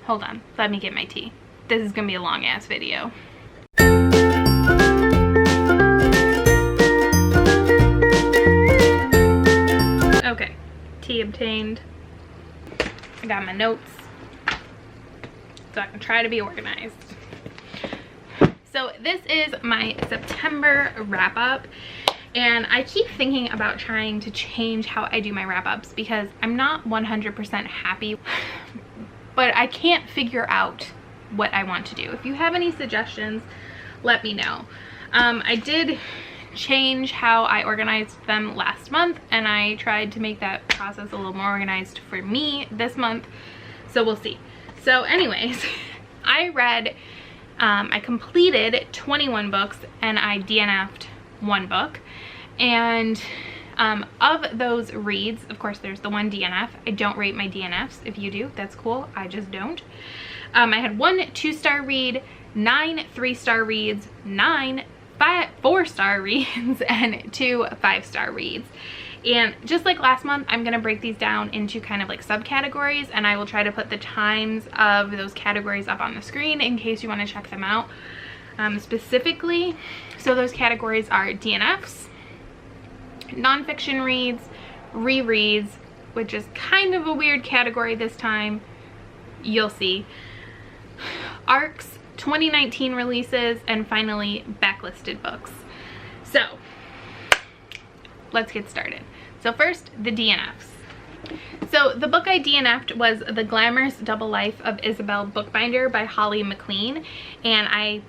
hold on, let me get my tea. This is gonna be a long ass video. Okay, tea obtained. I got my notes, so I can try to be organized. So this is my September wrap up, and I keep thinking about trying to change how I do my wrap ups because I'm not 100% happy, but I can't figure out what I want to do. If you have any suggestions, let me know. I did change how I organized them last month, and I tried to make that process a little more organized for me this month, so we'll see. So anyways, I completed 21 books and I DNF'd 1 book, and of those reads, of course there's the 1 DNF. I don't rate my DNFs. If you do, that's cool. I just don't. I had 1 2-star read, 9 3-star reads, 9 4-star reads, and 2 5-star reads. And just like last month, I'm going to break these down into kind of like subcategories, and I will try to put the times of those categories up on the screen in case you want to check them out specifically. So those categories are DNFs, nonfiction reads, rereads, which is kind of a weird category this time, you'll see, ARCs, 2019 releases, and finally backlisted books. So let's get started. So first, the DNFs. So the book I DNF'd was The Glamorous Double Life of Isabel Bookbinder by Holly McLean, and I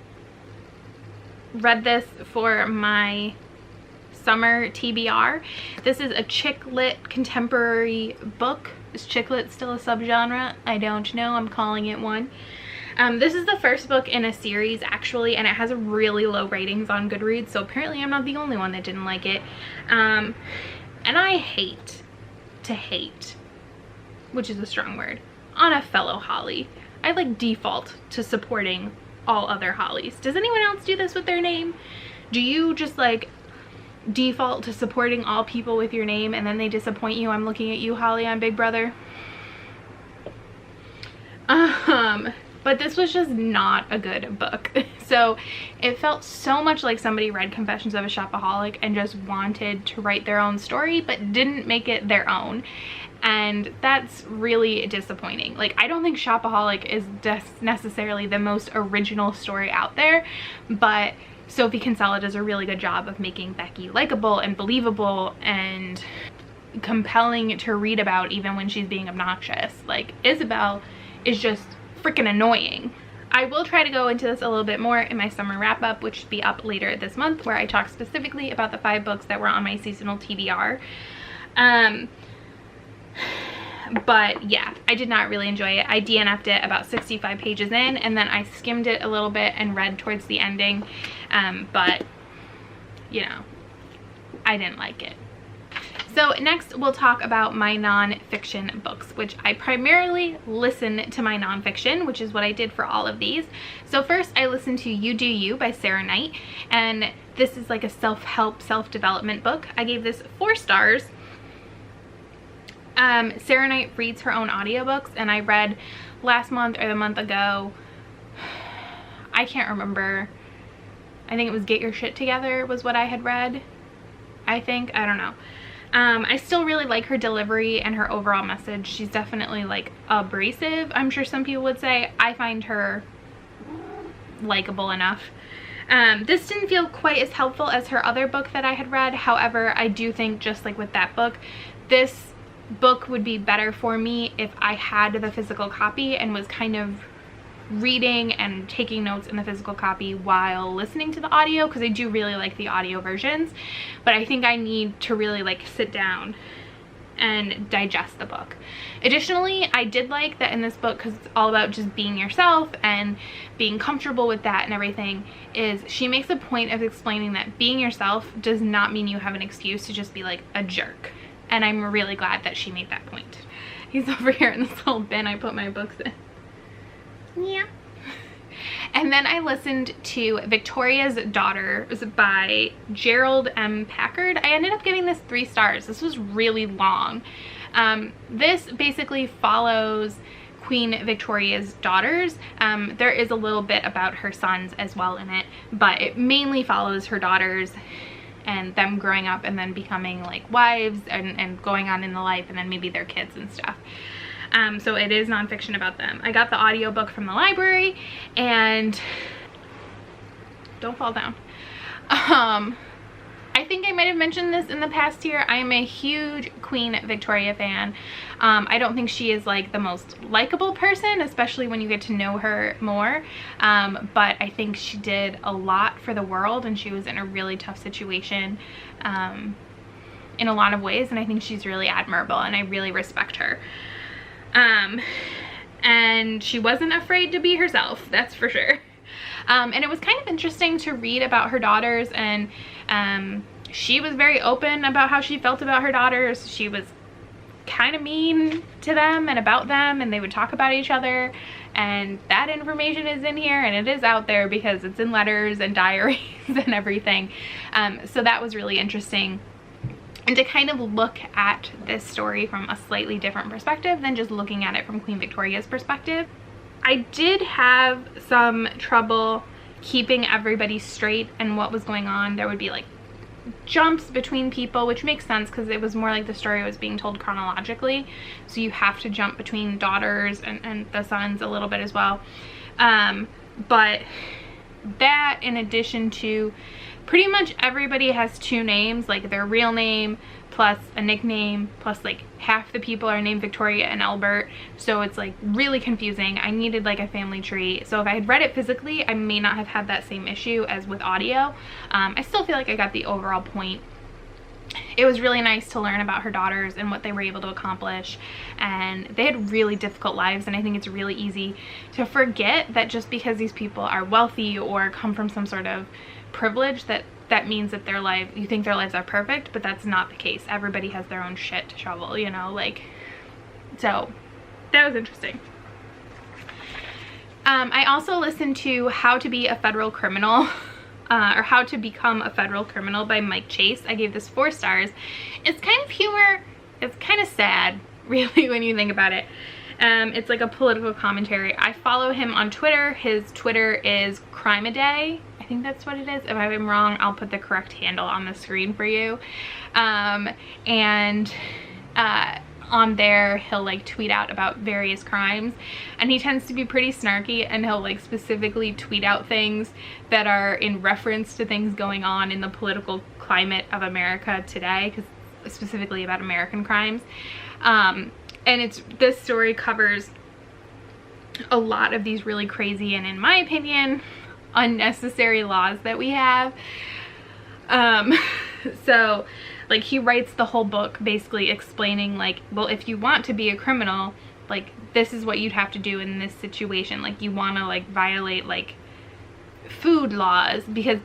read this for my summer TBR. This is a chick lit contemporary book. Is chick lit still a subgenre? I don't know. I'm calling it one. This is the first book in a series actually, and it has a really low ratings on Goodreads, so apparently I'm not the only one that didn't like it. And I hate to hate, which is a strong word, on a fellow Holly. I like default to supporting all other Hollies. Does anyone else do this with their name? Do you just like default to supporting all people with your name and then they disappoint you? I'm looking at you, Holly, on Big Brother. But this was just not a good book. So it felt so much like somebody read Confessions of a Shopaholic and just wanted to write their own story but didn't make it their own. And that's really disappointing. Like, I don't think Shopaholic is necessarily the most original story out there, but Sophie Kinsella does a really good job of making Becky likable and believable and compelling to read about even when she's being obnoxious. Like, Isabel is just freaking annoying. I will try to go into this a little bit more in my summer wrap up, which will be up later this month, where I talk specifically about the 5 books that were on my seasonal TBR. But yeah, I did not really enjoy it. I DNF'd it about 65 pages in, and then I skimmed it a little bit and read towards the ending, but you know, I didn't like it. So next we'll talk about my nonfiction books, which I primarily listen to my nonfiction, which is what I did for all of these. So first I listened to You Do You by Sarah Knight, and this is like a self-help, self-development book. I gave this 4 stars. Sarah Knight reads her own audiobooks, and I read last month or the month ago, I can't remember, I think it was Get Your Shit Together was what I had read, I think, I don't know. I still really like her delivery and her overall message. She's definitely like abrasive, I'm sure some people would say. I find her likable enough. This didn't feel quite as helpful as her other book that I had read. However, I do think, just like with that book, this book would be better for me if I had the physical copy and was kind of reading and taking notes in the physical copy while listening to the audio, because I do really like the audio versions, but I think I need to really like sit down and digest the book. Additionally, I did like that in this book, because it's all about just being yourself and being comfortable with that and everything, is she makes a point of explaining that being yourself does not mean you have an excuse to just be like a jerk, and I'm really glad that she made that point. He's over here in this little bin I put my books in. Yeah. And then I listened to Victoria's Daughters by Gerald M. Packard. I ended up giving this 3 stars. This was really long. This basically follows Queen Victoria's daughters. There is a little bit about her sons as well in it, but it mainly follows her daughters and them growing up and then becoming like wives and going on in the life, and then maybe their kids and stuff. So it is nonfiction about them. I got the audiobook from the library, and don't fall down. I think I might have mentioned this in the past year. I am a huge Queen Victoria fan. I don't think she is like the most likable person, especially when you get to know her more. But I think she did a lot for the world, and she was in a really tough situation in a lot of ways, and I think she's really admirable, and I really respect her. And she wasn't afraid to be herself, that's for sure. And it was kind of interesting to read about her daughters, and she was very open about how she felt about her daughters. She was kind of mean to them and about them, and they would talk about each other, and that information is in here, and it is out there because it's in letters and diaries and everything. So that was really interesting, and to kind of look at this story from a slightly different perspective than just looking at it from Queen Victoria's perspective. I did have some trouble keeping everybody straight and what was going on. There would be like jumps between people, which makes sense because it was more like the story was being told chronologically, so you have to jump between daughters and the sons a little bit as well. But that, in addition to pretty much everybody has two names, like their real name plus a nickname, plus like half the people are named Victoria and Albert, so it's like really confusing. I needed like a family tree, so if I had read it physically, I may not have had that same issue as with audio. I still feel like I got the overall point. It was really nice to learn about her daughters and what they were able to accomplish, and they had really difficult lives, and I think it's really easy to forget that just because these people are wealthy or come from some sort of privilege that means that their life, you think their lives are perfect, but that's not the case. Everybody has their own shit to shovel, you know, like, so that was interesting. I also listened to How to Be a Federal Criminal or How to Become a Federal Criminal by Mike Chase. I gave this 4 stars. It's kind of humor. It's kind of sad, really, when you think about it. It's like a political commentary. I follow him on Twitter. His Twitter is Crime-A-Day. I think that's what it is. If I'm wrong, I'll put the correct handle on the screen for you. On there, he'll like tweet out about various crimes, and he tends to be pretty snarky, and he'll like specifically tweet out things that are in reference to things going on in the political climate of America today, because specifically about American crimes. And this story covers a lot of these really crazy and, in my opinion, unnecessary laws that we have. So like he writes the whole book basically explaining like, well, if you want to be a criminal, like this is what you'd have to do in this situation. Like you want to like violate like food laws, because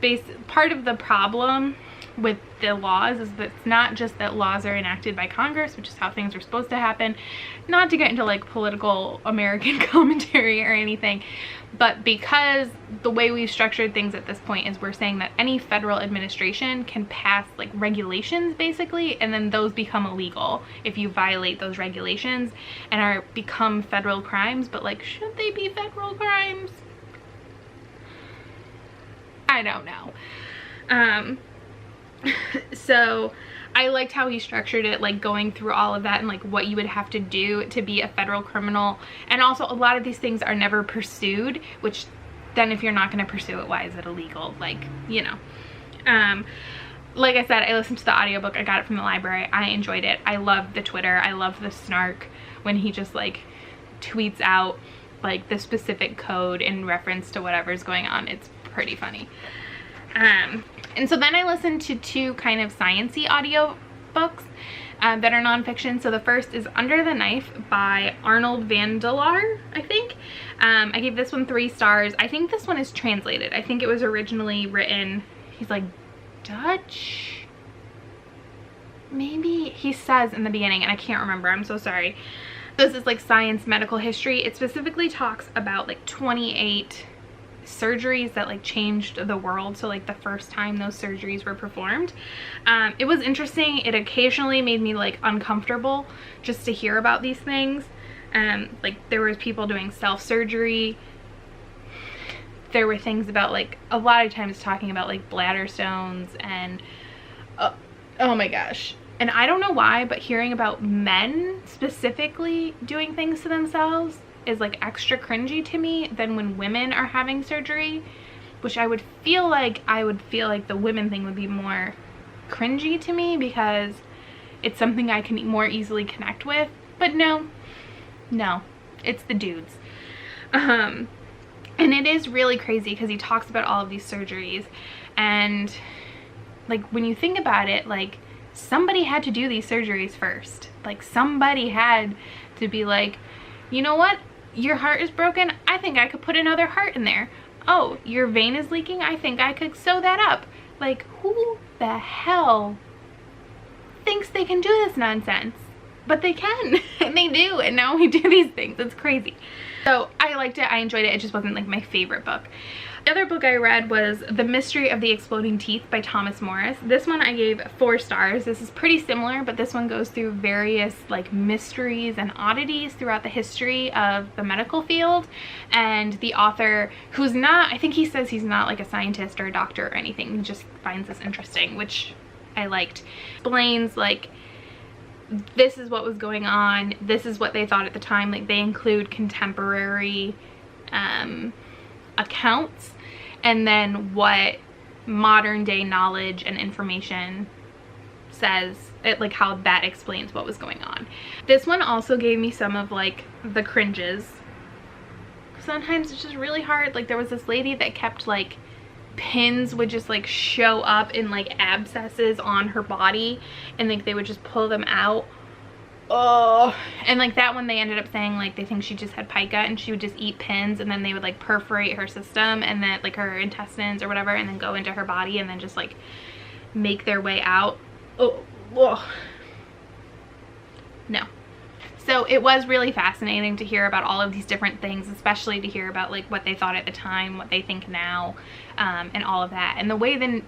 part of the problem with the laws is that it's not just that laws are enacted by Congress, which is how things are supposed to happen, not to get into like political American commentary or anything, but because the way we've structured things at this point is we're saying that any federal administration can pass like regulations basically, and then those become illegal if you violate those regulations and become federal crimes. But like, should they be federal crimes? I don't know. So I liked how he structured it, like going through all of that and like what you would have to do to be a federal criminal. And also a lot of these things are never pursued, which then if you're not going to pursue it, why is it illegal? Like, you know. Like I said, I listened to the audiobook. I got it from the library. I enjoyed it. I loved the Twitter. I love the snark when he just like tweets out like the specific code in reference to whatever's going on. It's pretty funny. And so then I listened to 2 kind of science-y audio books that are nonfiction. So the first is Under the Knife by Arnold Vandelaar, I think. I gave this one 3 stars. I think this one is translated. I think it was originally written, he's like Dutch? Maybe? He says in the beginning, and I can't remember, I'm so sorry. This is like science medical history. It specifically talks about like 28 surgeries that like changed the world, so like the first time those surgeries were performed. It was interesting. It occasionally made me like uncomfortable just to hear about these things, Like there was people doing self-surgery. There were things about like, a lot of times talking about like bladder stones and oh my gosh. And I don't know why, but hearing about men specifically doing things to themselves is like extra cringy to me than when women are having surgery, which I would feel like the women thing would be more cringy to me because it's something I can more easily connect with. But no, it's the dudes. And it is really crazy because he talks about all of these surgeries, and like when you think about it, like somebody had to do these surgeries first. Like somebody had to be like, you know what, your heart is broken, I think I could put another heart in there. Oh, your vein is leaking, I think I could sew that up. Like, who the hell thinks they can do this nonsense? But they can, and they do, and now we do these things. It's crazy. So I liked it, I enjoyed it. It just wasn't like my favorite book. The other book I read was The Mystery of the Exploding Teeth by Thomas Morris. This one I gave 4 stars. This is pretty similar, but this one goes through various like mysteries and oddities throughout the history of the medical field. And the author, who's not, I think he says he's not like a scientist or a doctor or anything, he just finds this interesting, which I liked. Explains like, this is what was going on, this is what they thought at the time. Like they include contemporary accounts, and then what modern day knowledge and information says, it like how that explains what was going on. This one also gave me some of like the cringes. Sometimes it's just really hard. Like there was this lady that kept like, pins would just like show up in like abscesses on her body, and like they would just pull them out. Oh, and like that one they ended up saying like they think she just had pica and she would just eat pins, and then they would like perforate her system and then like her intestines or whatever, and then go into her body and then just like make their way out. Oh, no. So it was really fascinating to hear about all of these different things, especially to hear about like what they thought at the time, what they think now, and all of that. And the way the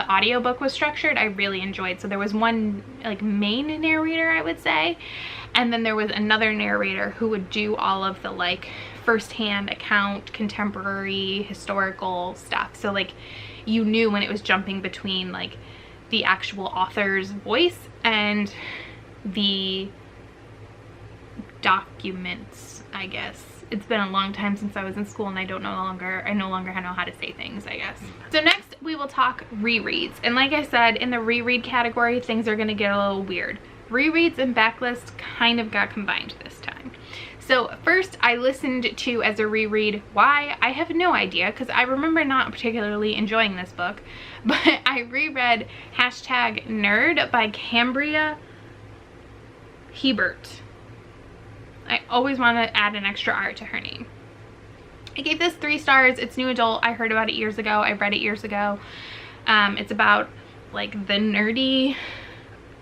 audiobook was structured, I really enjoyed. So there was one like main narrator, I would say, and then there was another narrator who would do all of the like firsthand account, contemporary, historical stuff. So like you knew when it was jumping between like the actual author's voice and the documents, I guess. It's been a long time since I was in school, and I no longer know how to say things, I guess. So next we will talk rereads, and like I said, in the reread category things are gonna get a little weird. Rereads and Backlist kind of got combined this time. So first I listened to as a reread, why, I have no idea, because I remember not particularly enjoying this book, but I reread #Nerd by Cambria Hebert. I always want to add an extra R to her name. I gave this 3 stars. It's new adult. I heard about it years ago. I read it years ago. It's about like the nerdy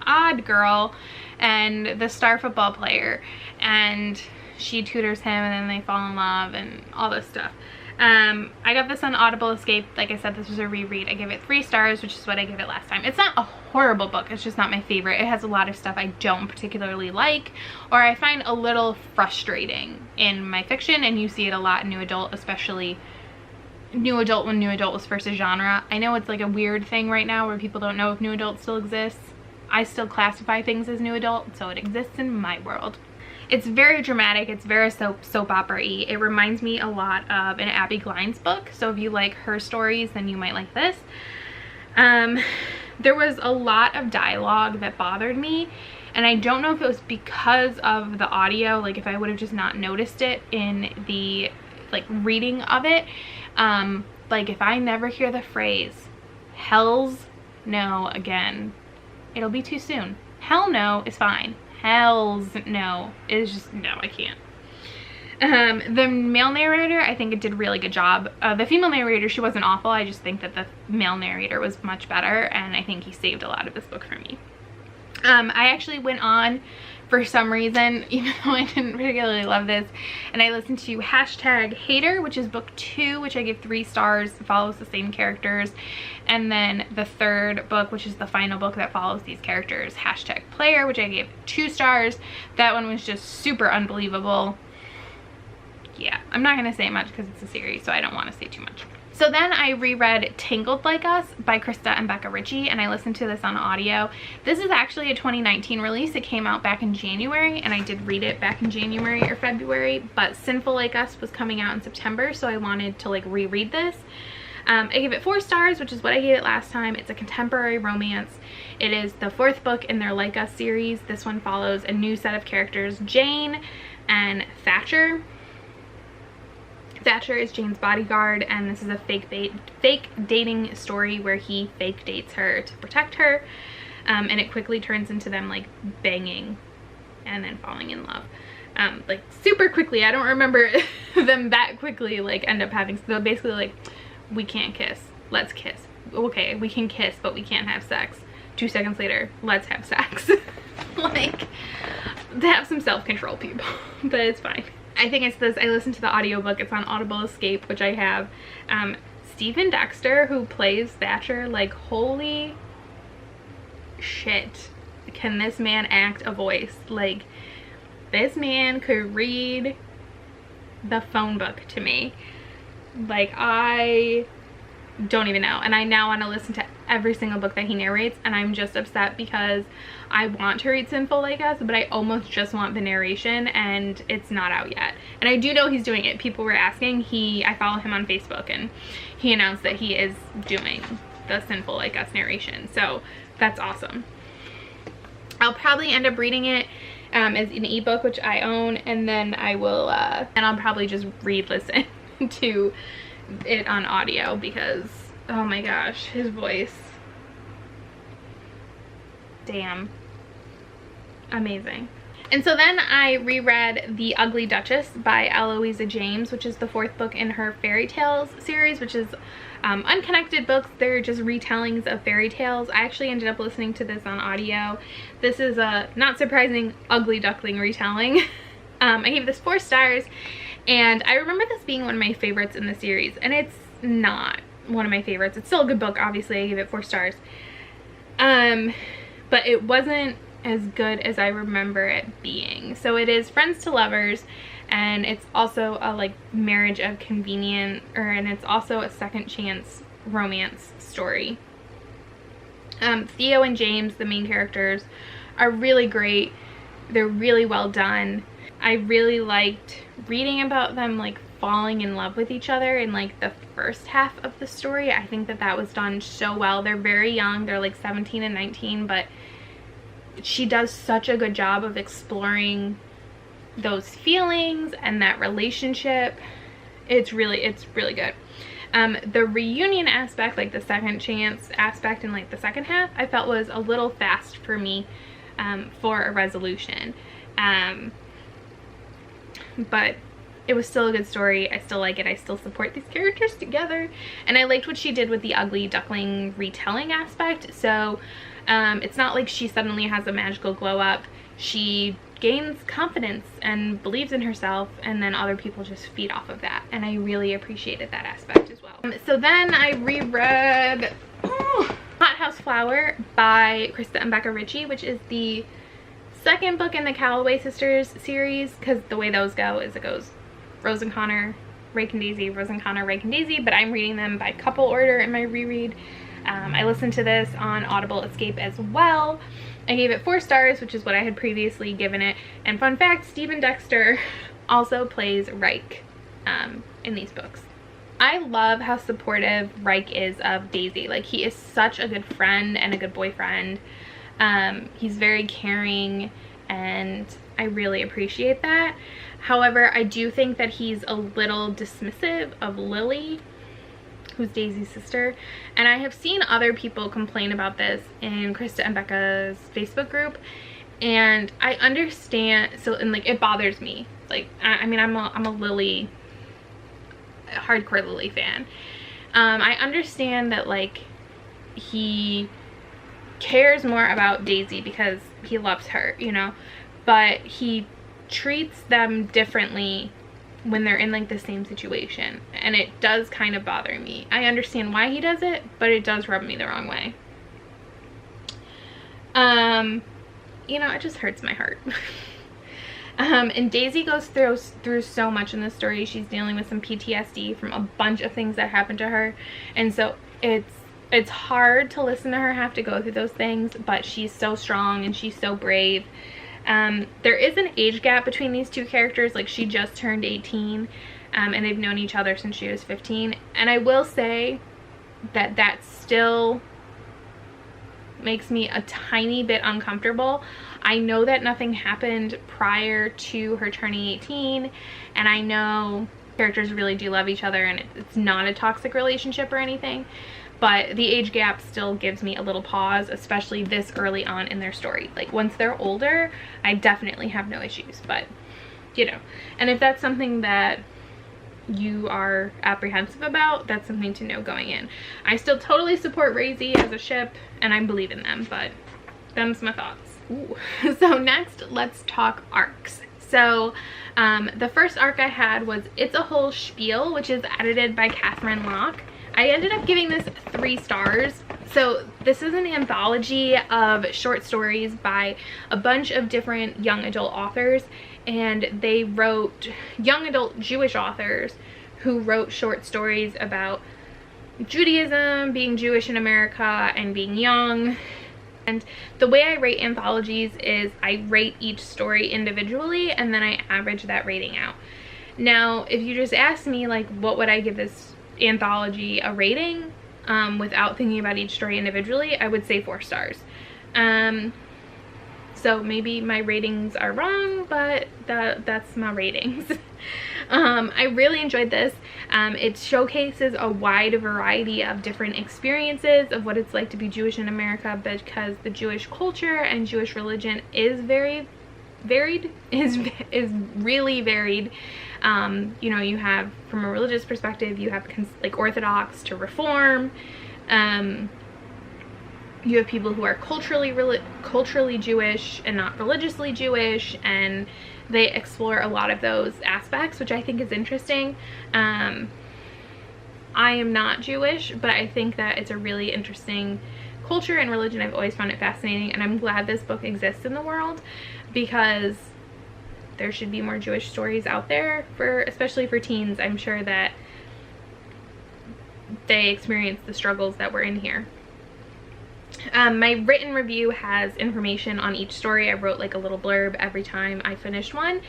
odd girl and the star football player, and she tutors him and then they fall in love and all this stuff. I got this on Audible Escape. Like I said, this was a reread. I gave it 3 stars, which is what I gave it last time. It's not a horrible book, it's just not my favorite. It has a lot of stuff I don't particularly like, or I find a little frustrating in my fiction, and you see it a lot in new adult, especially new adult when new adult was first a genre. I know it's like a weird thing right now where people don't know if new adult still exists. I still classify things as new adult, so it exists in my world. It's very dramatic. It's very soap opera-y. It reminds me a lot of an Abby Glines book, so if you like her stories, then you might like this. There was a lot of dialogue that bothered me, and I don't know if it was because of the audio, like if I would have just not noticed it in the like reading of it. Like if I never hear the phrase "hells no" again, it'll be too soon. Hell no is fine. Hells no is just no, I can't. The male narrator, I think it did a really good job. The female narrator, she wasn't awful. I just think that the male narrator was much better, and I think he saved a lot of this book for me. I actually went on for some reason, even though I didn't particularly love this. And I listened to #Hater, which is book 2, which I give 3 stars. It follows the same characters. And then the third book, which is the final book that follows these characters, #Player, which I gave 2 stars. That one was just super unbelievable. Yeah, I'm not going to say much because it's a series, so I don't want to say too much. So then I reread Tangled Like Us by Krista and Becca Ritchie, and I listened to this on audio. This is actually a 2019 release. It came out back in January, and I did read it back in January or February, but Sinful Like Us was coming out in September, so I wanted to like reread this. I gave it 4 stars, which is what I gave it last time. It's a contemporary romance. It is the 4th book in their Like Us series. This one follows a new set of characters, Jane and Thatcher. Thatcher is Jane's bodyguard, and this is a fake dating story where he fake dates her to protect her, and it quickly turns into them like banging and then falling in love, like super quickly. I don't remember them that quickly like end up having, so basically like, we can't kiss, let's kiss. Okay, we can kiss, but we can't have sex. 2 seconds later, let's have sex. Like, to have some self-control, people. But it's fine. I think it's this, I listened to the audiobook. It's on Audible Escape, which I have. Stephen Dexter, who plays Thatcher, like, holy shit, can this man act a voice? Like, this man could read the phone book to me. Like, I don't even know. And I now want to listen to every single book that he narrates, and I'm just upset because I want to read Sinful Like Us, but I almost just want the narration, and it's not out yet. And I do know he's doing it. People were asking. I follow him on Facebook, and he announced that he is doing the Sinful Like Us narration, so that's awesome. I'll probably end up reading it as an ebook, which I own, and then I will and I'll probably just listen to it on audio because, oh my gosh, his voice, damn, amazing. And so then I reread The Ugly Duchess by Eloisa James, which is the 4th book in her fairy tales series, which is unconnected books. They're just retellings of fairy tales. I actually ended up listening to this on audio. This is a, not surprising, ugly duckling retelling. I gave this 4 stars, and I remember this being one of my favorites in the series, and it's not one of my favorites. It's still a good book, obviously. I gave it 4 stars. But it wasn't as good as I remember it being. So it is Friends to Lovers, and it's also a like marriage of convenience, and it's also a second chance romance story. Theo and James, the main characters, are really great. They're really well done. I really liked reading about them like falling in love with each other in like the first half of the story. I think that that was done so well. They're very young. They're like 17 and 19, but she does such a good job of exploring those feelings and that relationship. It's really good. The reunion aspect, like the second chance aspect in like the second half, I felt was a little fast for me for a resolution. But it was still a good story. I still like it. I still support these characters together. And I liked what she did with the ugly duckling retelling aspect. So it's not like she suddenly has a magical glow up. She gains confidence and believes in herself, and then other people just feed off of that. And I really appreciated that aspect as well. So then I reread Hothouse Flower by Krista and Becca Ritchie, which is the 2nd book in the Calloway Sisters series, because the way those go is it goes Rose and Connor, Rake and Daisy, Rose and Connor, Rake and Daisy, but I'm reading them by couple order in my reread. I listened to this on Audible Escape as well. I gave it 4 stars, which is what I had previously given it. And fun fact, Stephen Dexter also plays Reich in these books. I love how supportive Reich is of Daisy. Like, he is such a good friend and a good boyfriend. He's very caring, and I really appreciate that. However, I do think that he's a little dismissive of Lily, who's Daisy's sister, and I have seen other people complain about this in Krista and Becca's Facebook group, and I understand. So, and like, it bothers me. Like, I mean, I'm a Lily, hardcore Lily fan. I understand that like he cares more about Daisy because he loves her, you know, but he treats them differently when they're in like the same situation, and it does kind of bother me. I understand why he does it, but it does rub me the wrong way. You know, it just hurts my heart. And Daisy goes through so much in this story. She's dealing with some PTSD from a bunch of things that happened to her, and so it's hard to listen to her have to go through those things, but she's so strong and she's so brave. There is an age gap between these two characters. Like, she just turned 18, and they've known each other since she was 15, and I will say that still makes me a tiny bit uncomfortable. I know that nothing happened prior to her turning 18, and I know characters really do love each other and it's not a toxic relationship or anything, but the age gap still gives me a little pause, especially this early on in their story. Like, once they're older, I definitely have no issues, but you know, and if that's something that you are apprehensive about, that's something to know going in. I still totally support Razy as a ship, and I believe in them, but them's my thoughts. Ooh. So next, let's talk arcs. So the first arc I had was It's a Whole Spiel, which is edited by Catherine Locke. I ended up giving this 3 stars. So this is an anthology of short stories by a bunch of different young adult authors, and they wrote young adult Jewish authors who wrote short stories about Judaism, being Jewish in America, and being young. And the way I rate anthologies is I rate each story individually, and then I average that rating out. Now, if you just ask me, like, what would I give this anthology a rating without thinking about each story individually, I would say 4 stars. So maybe my ratings are wrong, but that's my ratings. I really enjoyed this. It showcases a wide variety of different experiences of what it's like to be Jewish in America, because the Jewish culture and Jewish religion is very varied, is really varied. You know, you have, from a religious perspective, you have like Orthodox to Reform. You have people who are culturally Jewish and not religiously Jewish, and they explore a lot of those aspects, which I think is interesting. I am not Jewish, but I think that it's a really interesting culture and religion. I've always found it fascinating, and I'm glad this book exists in the world, because there should be more Jewish stories out there, especially for teens. I'm sure that they experience the struggles that we're in here. My written review has information on each story. I wrote like a little blurb every time I finished one,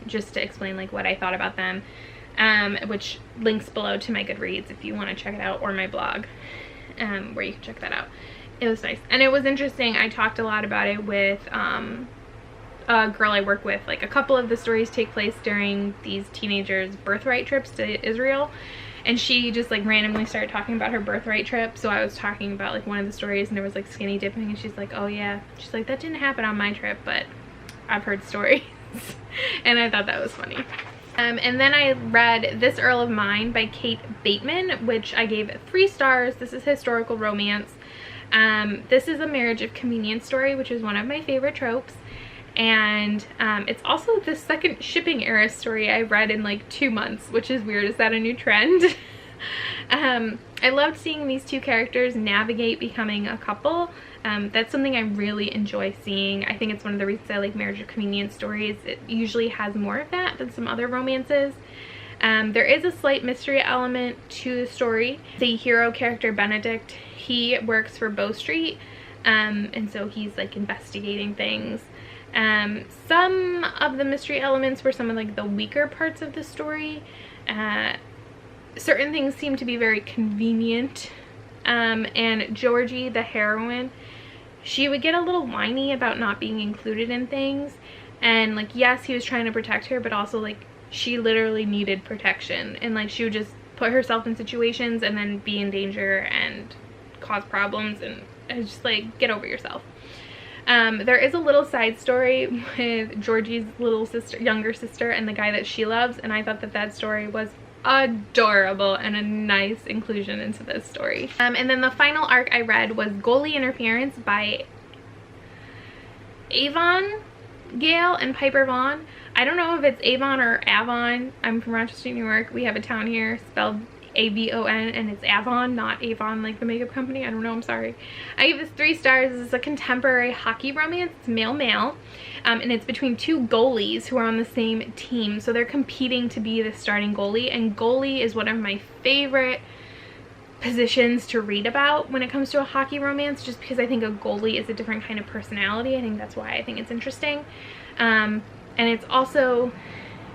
just to explain like what I thought about them, which links below to my Goodreads if you want to check it out, or my blog, where you can check that out. It was nice, and it was interesting. I talked a lot about it with a girl I work with. Like, a couple of the stories take place during these teenagers' birthright trips to Israel, and she just like randomly started talking about her birthright trip. So I was talking about like one of the stories, and there was like skinny dipping, and she's like, oh yeah, she's like, that didn't happen on my trip, but I've heard stories. And I thought that was funny. And then I read This Earl of Mine by Kate Bateman, which I gave 3 stars. This is historical romance. This is a marriage of convenience story, which is one of my favorite tropes. And it's also the second shipping era story I've read in like 2 months, which is weird. Is that a new trend? I loved seeing these 2 characters navigate becoming a couple. That's something I really enjoy seeing. I think it's one of the reasons I like marriage of convenience stories. It usually has more of that than some other romances. There is a slight mystery element to the story. The hero character, Benedict, he works for Bow Street, and so he's like investigating things. Some of the mystery elements were some of like the weaker parts of the story. Certain things seem to be very convenient. And Georgie, the heroine, she would get a little whiny about not being included in things. And like, yes, he was trying to protect her, but also like she literally needed protection, and like she would just put herself in situations and then be in danger and cause problems, and just like, get over yourself. There is a little side story with Georgie's little sister, younger sister, and the guy that she loves, and I thought that that story was adorable and a nice inclusion into this story. And then the final arc I read was Goalie Interference by Avon Gail and Piper Vaughn. I don't know if it's Avon or Avon. I'm from Rochester, New York. We have a town here spelled A-V-O-N, and it's Avon, not Avon like the makeup company. I don't know, I'm sorry. I give this 3 stars. This is a contemporary hockey romance. It's male-male, and it's between 2 goalies who are on the same team. So they're competing to be the starting goalie, and goalie is one of my favorite positions to read about when it comes to a hockey romance, just because I think a goalie is a different kind of personality. I think that's why I think it's interesting. And it's also,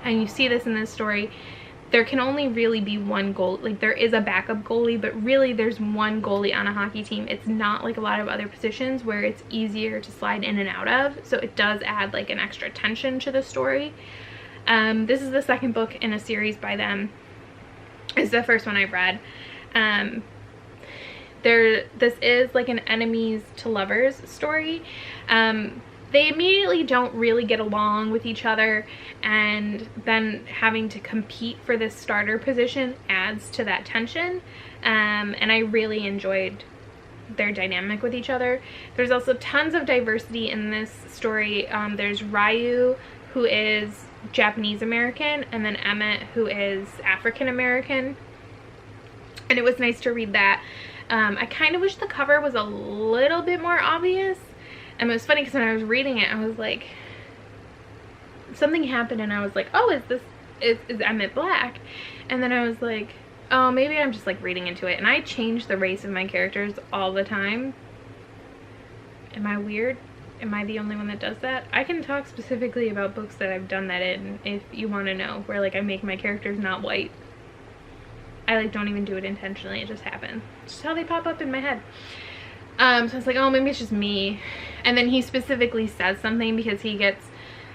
and you see this in this story, there can only really be one goal. Like, there is a backup goalie, but really there's one goalie on a hockey team. It's not like a lot of other positions where it's easier to slide in and out of, so it does add like an extra tension to the story. This is the 2nd book in a series by them. It's the first one I've read. This is like an enemies to lovers story. They immediately don't really get along with each other, and then having to compete for this starter position adds to that tension. And I really enjoyed their dynamic with each other. There's also tons of diversity in this story. There's Ryu, who is Japanese American, and then Emmett, who is African American. And it was nice to read that. I kind of wish the cover was a little bit more obvious. And it was funny because when I was reading it, I was like, something happened and I was like, oh, is Emmett black? And then I was like, oh, maybe I'm just like reading into it. And I change the race of my characters all the time. Am I weird? Am I the only one that does that? I can talk specifically about books that I've done that in if you want to know, where like I make my characters not white. I like don't even do it intentionally, it just happens. It's just how they pop up in my head. So I was like, oh, maybe it's just me. And then he specifically says something because he gets,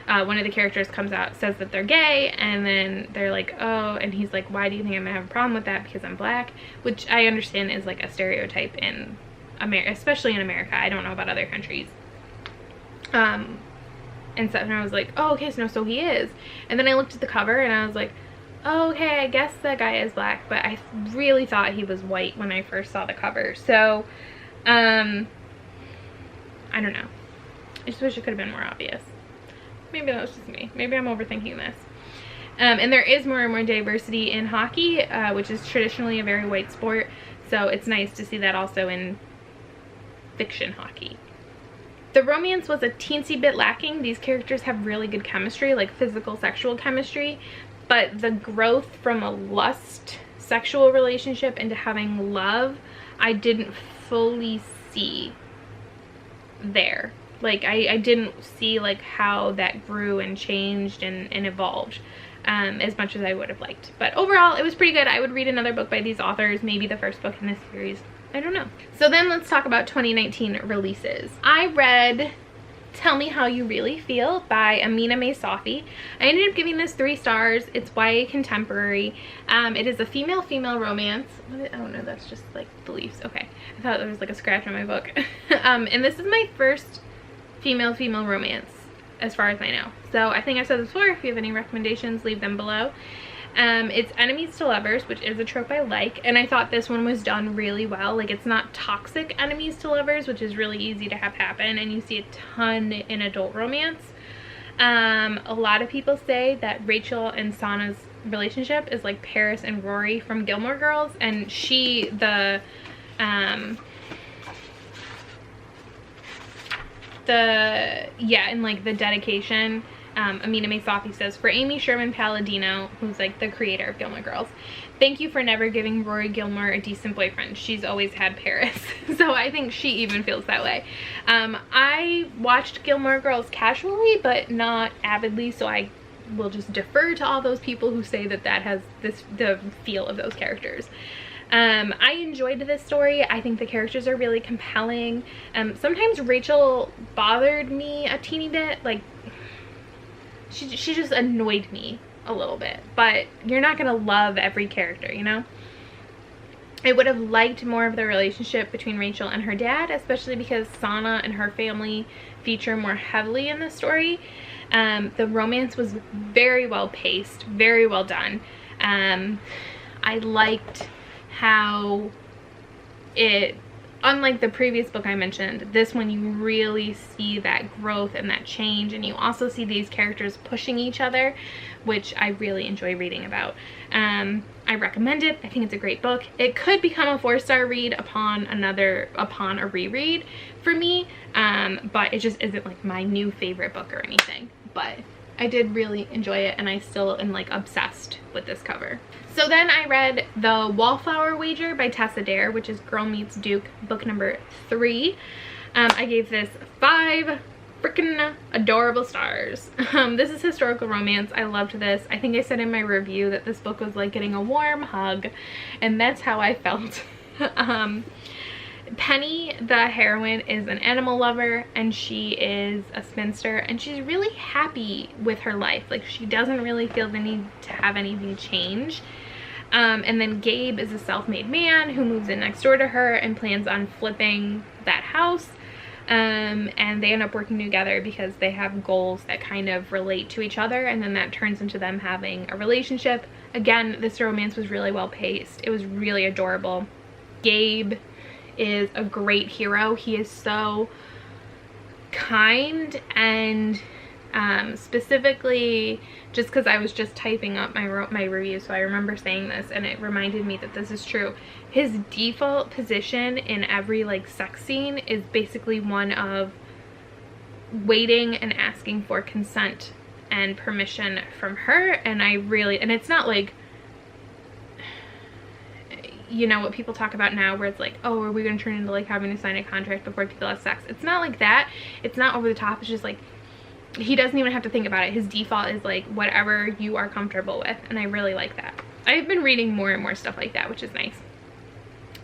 one of the characters comes out, says that they're gay, and then they're like, oh, and he's like, why do you think I'm gonna have a problem with that? Because I'm black, which I understand is like a stereotype in America, especially in America. I don't know about other countries. And so and I was like, oh, okay, so he is. And then I looked at the cover and I was like, oh, okay, I guess that guy is black, but I really thought he was white when I first saw the cover. So I don't know. I just wish it could have been more obvious. Maybe that was just me. Maybe I'm overthinking this. And there is more and more diversity in hockey, which is traditionally a very white sport. So it's nice to see that also in fiction hockey. The romance was a teensy bit lacking. These characters have really good chemistry, like physical, sexual chemistry. But the growth from a lust sexual relationship into having love, I didn't fully see there. Like I didn't see like how that grew and changed and evolved as much as I would have liked. But overall, it was pretty good. I would read another book by these authors, maybe the first book in this series. I don't know. So then let's talk about 2019 releases. I read Tell Me How You Really Feel by Amina May Safi. I ended up giving this 3 stars. It's YA contemporary. It is a female-female romance. Oh no, that's just like the leaves. Okay, I thought there was like a scratch on my book. And this is my first female-female romance as far as I know. So I think I've said this before. If you have any recommendations, leave them below. It's enemies to lovers, which is a trope I like, and I thought this one was done really well. Like, it's not toxic enemies to lovers, which is really easy to have happen, and you see a ton in adult romance. A lot of people say that Rachel and Sana's relationship is like Paris and Rory from Gilmore Girls, and in like the dedication, Amina May Safi says, for Amy Sherman Palladino, who's like the creator of Gilmore Girls, thank you for never giving Rory Gilmore a decent boyfriend. She's always had Paris. So I think she even feels that way. I watched Gilmore Girls casually, but not avidly, so I will just defer to all those people who say that that has the feel of those characters. I enjoyed this story. I think the characters are really compelling. Sometimes Rachel bothered me a teeny bit. Like, she just annoyed me a little bit, but you're not gonna love every character, you know? I would have liked more of the relationship between Rachel and her dad, especially because Sana and her family feature more heavily in the story. The romance was very well paced, very well done. I liked how it unlike the previous book I mentioned, this one you really see that growth and that change, and you also see these characters pushing each other, which I really enjoy reading about. I recommend it. I think it's a great book. It could become a 4-star read upon a reread for me, but it just isn't like my new favorite book or anything. But I did really enjoy it, and I still am like obsessed with this cover. So then I read The Wallflower Wager by Tessa Dare, which is Girl Meets Duke, book number 3. I gave this 5 freaking adorable stars. This is historical romance. I loved this. I think I said in my review that this book was like getting a warm hug, and that's how I felt. Penny, the heroine, is an animal lover, and she is a spinster, and she's really happy with her life. Like, she doesn't really feel the need to have anything change. And then Gabe is a self-made man who moves in next door to her and plans on flipping that house. And they end up working together because they have goals that kind of relate to each other, and then that turns into them having a relationship. Again, this romance was really well paced. It was really adorable. Gabe is a great hero. He is so kind, and specifically, just because I was just typing up my review, so I remember saying this and it reminded me that this is true. His default position in every like sex scene is basically one of waiting and asking for consent and permission from her, and and it's not like, you know, what people talk about now where it's like, oh, are we going to turn into like having to sign a contract before people have sex? It's not like that. It's not over the top. It's just like, he doesn't even have to think about it. His default is like whatever you are comfortable with, and I really like that. I've been reading more and more stuff like that, which is nice.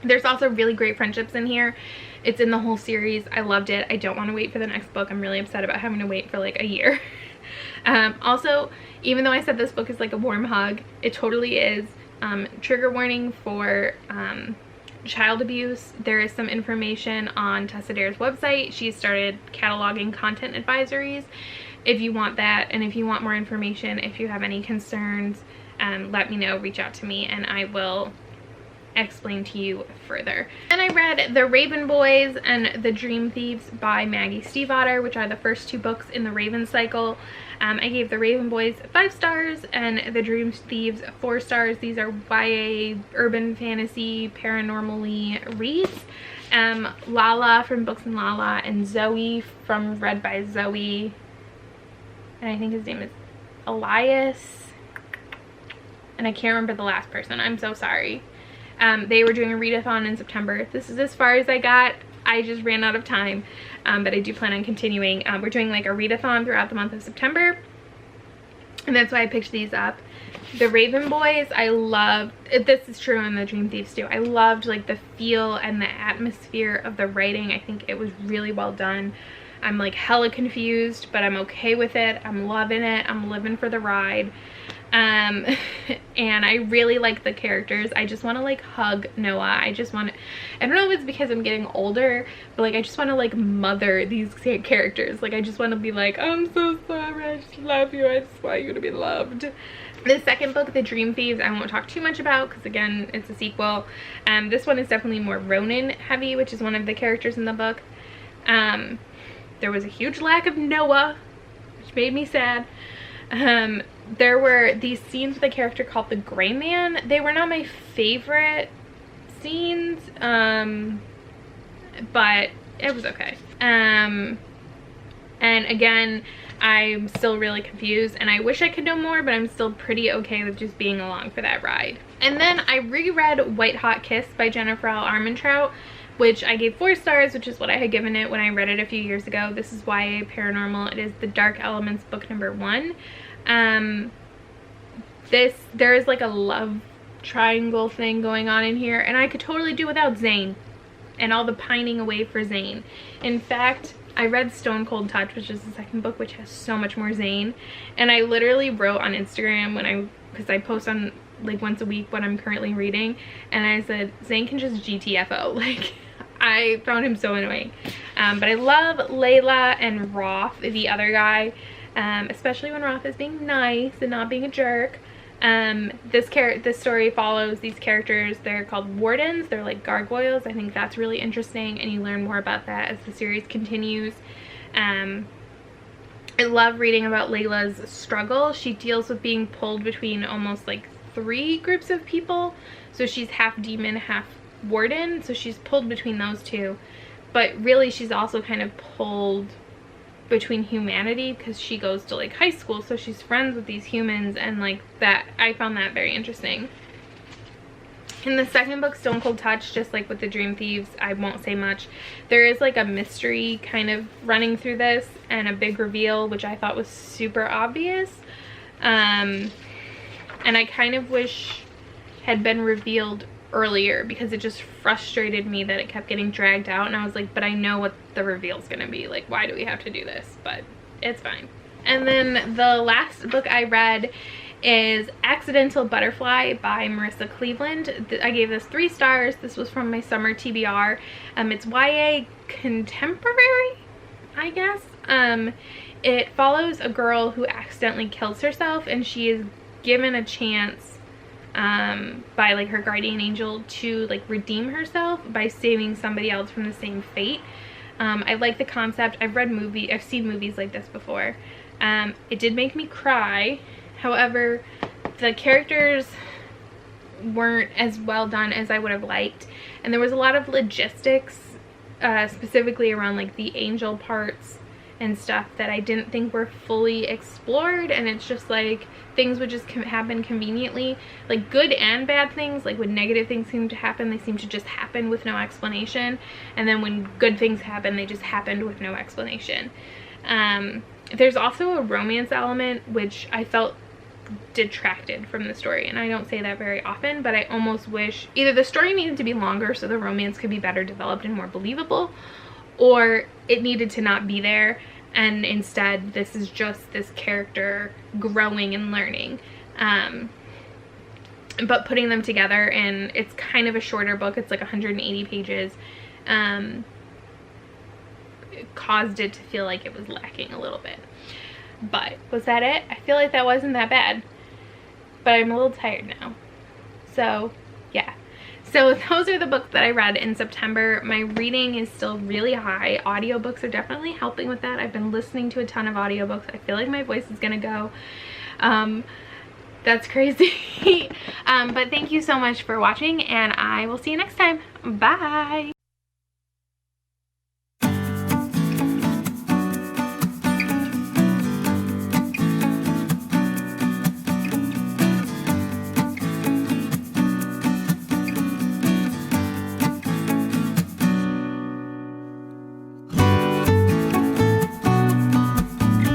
There's also really great friendships in here. It's in the whole series. I loved it. I don't want to wait for the next book. I'm really upset about having to wait for like a year. Also, even though I said this book is like a warm hug, it totally is. Trigger warning for child abuse. There is some information on Tessa Dare's website. She started cataloging content advisories if you want that, and if you want more information, if you have any concerns, let me know, reach out to me, and I will explain to you further. And I read The Raven Boys and The Dream Thieves by Maggie Stiefvater, which are the first 2 books in the Raven cycle. I gave The Raven Boys 5 stars and The Dream Thieves 4 stars. These are YA, urban fantasy, paranormal-y reads. Lala from Books and Lala, and Zoe from Read by Zoe, and I think his name is Elias, and I can't remember the last person. I'm so sorry. They were doing a readathon in September. This is as far as I got. I just ran out of time, but I do plan on continuing. We're doing like a readathon throughout the month of September, and that's why I picked these up. The Raven Boys, I loved. This is true in The Dream Thieves too. I loved like the feel and the atmosphere of the writing. I think it was really well done. I'm like hella confused, but I'm okay with it. I'm loving it. I'm living for the ride. And I really like the characters. I just want to like hug Noah. I don't know if it's because I'm getting older, but like I just want to like mother these characters. Like I just want to be like, I'm so sorry, I just love you, I just want you to be loved. The second book, The Dream Thieves, I won't talk too much about because again, it's a sequel. This one is definitely more Ronan heavy, which is one of the characters in the book. There was a huge lack of Noah, which made me sad. There were these scenes with a character called the Gray Man. They were not my favorite scenes, but it was okay. And again, I'm still really confused, and I wish I could know more, but I'm still pretty okay with just being along for that ride. And then I reread White Hot Kiss by Jennifer L. Armentrout, which I gave 4 stars, which is what I had given it when I read it a few years ago. This is YA paranormal. It is The Dark Elements, book number 1. There is like a love triangle thing going on in here, and I could totally do without Zane and all the pining away for Zane. In fact, I read Stone Cold Touch, which is the second book, which has so much more Zane, and I literally wrote on Instagram because I post on like once a week what I'm currently reading, and I said Zane can just GTFO. Like, I found him so annoying. But I love Layla and Roth, the other guy, especially when Roth is being nice and not being a jerk. This story follows these characters. They're called wardens. They're like gargoyles. I think that's really interesting, and you learn more about that as the series continues. I love reading about Layla's struggle. She deals with being pulled between almost like 3 groups of people. So she's half demon, half warden. So she's pulled between those two. But really she's also kind of pulled between humanity because she goes to like high school. So she's friends with these humans, and like that, I found that very interesting. In the second book, Stone Cold Touch, just like with the Dream Thieves, I won't say much. There is like a mystery kind of running through this and a big reveal, which I thought was super obvious. And I kind of wish had been revealed earlier because it just frustrated me that it kept getting dragged out, and I was like, but I know what the reveal's gonna be. Like, why do we have to do this? But it's fine. And then the last book I read is Accidental Butterfly by Marissa Cleveland. I gave this 3 stars. This was from my summer TBR. It's YA contemporary, I guess. It follows a girl who accidentally kills herself, and she is given a chance by like her guardian angel to like redeem herself by saving somebody else from the same fate. I like the concept. I've seen movies like this before. It did make me cry. However, the characters weren't as well done as I would have liked, and there was a lot of logistics specifically around like the angel parts and stuff that I didn't think were fully explored, and it's just like things would just happen conveniently. Like good and bad things, like when negative things seem to happen, they seem to just happen with no explanation, and then when good things happen, they just happened with no explanation. There's also a romance element which I felt detracted from the story, and I don't say that very often, but I almost wish either the story needed to be longer so the romance could be better developed and more believable, or it needed to not be there, and instead this is just this character growing and learning. But putting them together, and it's kind of a shorter book, it's like 180 pages, it caused it to feel like it was lacking a little bit. But was that it? I feel like that wasn't that bad, but I'm a little tired now. So yeah, so those are the books that I read in September. My reading is still really high. Audiobooks are definitely helping with that. I've been listening to a ton of audiobooks. I feel like my voice is gonna go. That's crazy. But thank you so much for watching, and I will see you next time. Bye.